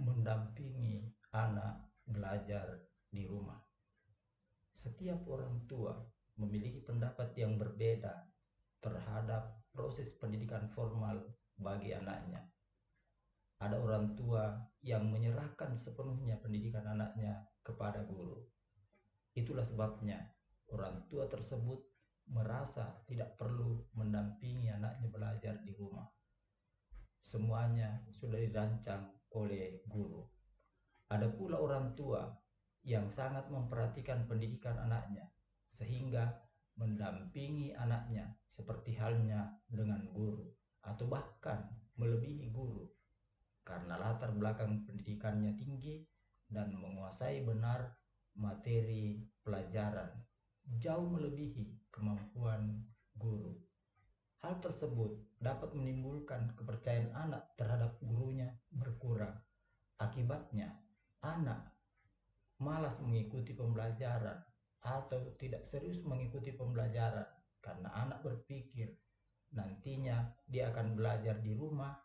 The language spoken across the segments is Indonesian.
mendampingi anak belajar di rumah. Setiap orang tua memiliki pendapat yang berbeda terhadap proses pendidikan formal bagi anaknya. Ada orang tua yang menyerahkan sepenuhnya pendidikan anaknya kepada guru. Itulah sebabnya orang tua tersebut merasa tidak perlu mendampingi anaknya belajar di rumah. Semuanya sudah dirancang oleh guru. Ada pula orang tua yang sangat memperhatikan pendidikan anaknya, sehingga mendampingi anaknya seperti halnya dengan guru, atau bahkan melebihi guru, karena latar belakang pendidikannya tinggi dan menguasai benar materi pelajaran, jauh melebihi kemampuan guru. Hal tersebut dapat menimbulkan kepercayaan anak terhadap gurunya berkurang. Akibatnya, anak malas mengikuti pembelajaran atau tidak serius mengikuti pembelajaran karena anak berpikir nantinya dia akan belajar di rumah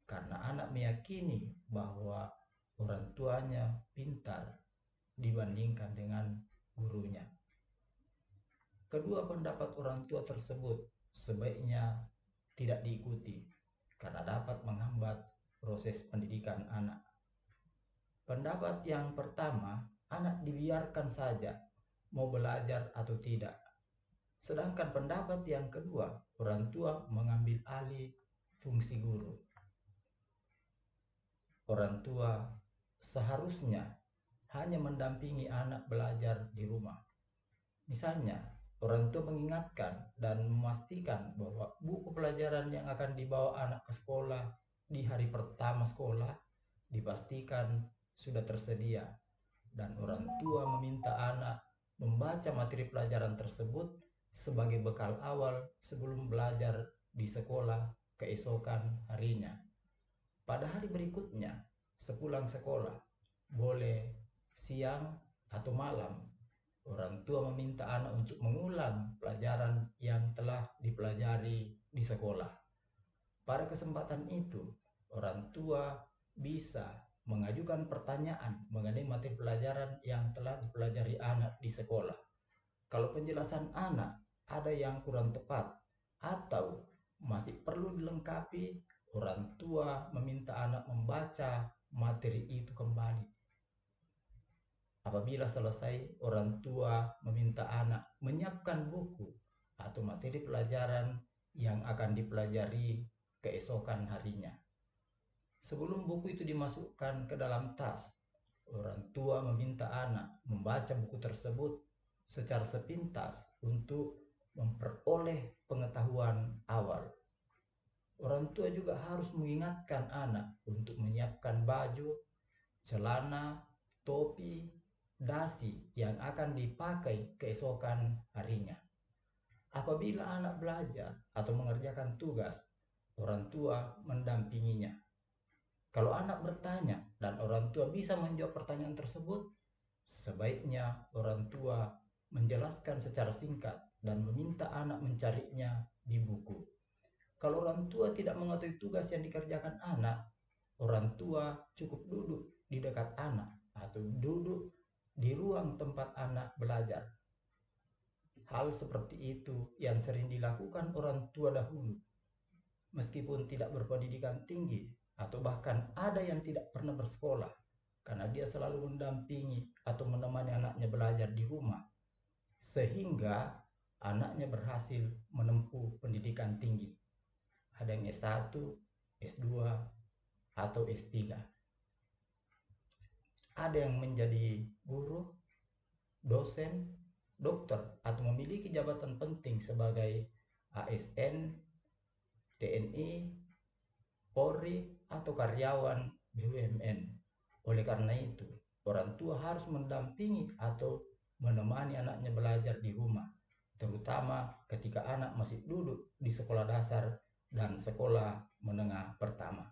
karena anak meyakini bahwa orang tuanya pintar dibandingkan dengan gurunya. Kedua pendapat orang tua tersebut sebaiknya tidak diikuti karena dapat menghambat proses pendidikan anak. Pendapat yang pertama, anak dibiarkan saja mau belajar atau tidak. Sedangkan pendapat yang kedua, orang tua mengambil alih fungsi guru. Orang tua seharusnya hanya mendampingi anak belajar di rumah. Misalnya, orang tua mengingatkan dan memastikan bahwa buku pelajaran yang akan dibawa anak ke sekolah di hari pertama sekolah dipastikan sudah tersedia, dan orang tua meminta anak membaca materi pelajaran tersebut sebagai bekal awal sebelum belajar di sekolah keesokan harinya. Pada hari berikutnya, sepulang sekolah, boleh siang atau malam, orang tua meminta anak untuk mengulang pelajaran yang telah dipelajari di sekolah. Pada kesempatan itu, orang tua bisa mengajukan pertanyaan mengenai materi pelajaran yang telah dipelajari anak di sekolah. Kalau penjelasan anak ada yang kurang tepat atau masih perlu dilengkapi, orang tua meminta anak membaca materi itu kembali. Apabila selesai, orang tua meminta anak menyiapkan buku atau materi pelajaran yang akan dipelajari keesokan harinya. Sebelum buku itu dimasukkan ke dalam tas, orang tua meminta anak membaca buku tersebut secara sepintas untuk memperoleh pengetahuan awal. Orang tua juga harus mengingatkan anak untuk menyiapkan baju, celana, topi, dasi yang akan dipakai keesokan harinya. Apabila anak belajar atau mengerjakan tugas, orang tua mendampinginya. Kalau anak bertanya dan orang tua bisa menjawab pertanyaan tersebut, sebaiknya orang tua menjelaskan secara singkat dan meminta anak mencarinya di buku. Kalau orang tua tidak mengetahui tugas yang dikerjakan anak, orang tua cukup duduk di dekat anak atau duduk di ruang tempat anak belajar. Hal seperti itu yang sering dilakukan orang tua dahulu, meskipun tidak berpendidikan tinggi atau bahkan ada yang tidak pernah bersekolah, karena dia selalu mendampingi atau menemani anaknya belajar di rumah, sehingga anaknya berhasil menempuh pendidikan tinggi. Ada yang S1, S2, atau S3. Ada yang menjadi guru, dosen, dokter, atau memiliki jabatan penting sebagai ASN, TNI, Polri, atau karyawan BUMN. Oleh karena itu, orang tua harus mendampingi atau menemani anaknya belajar di rumah, terutama ketika anak masih duduk di sekolah dasar dan sekolah menengah pertama.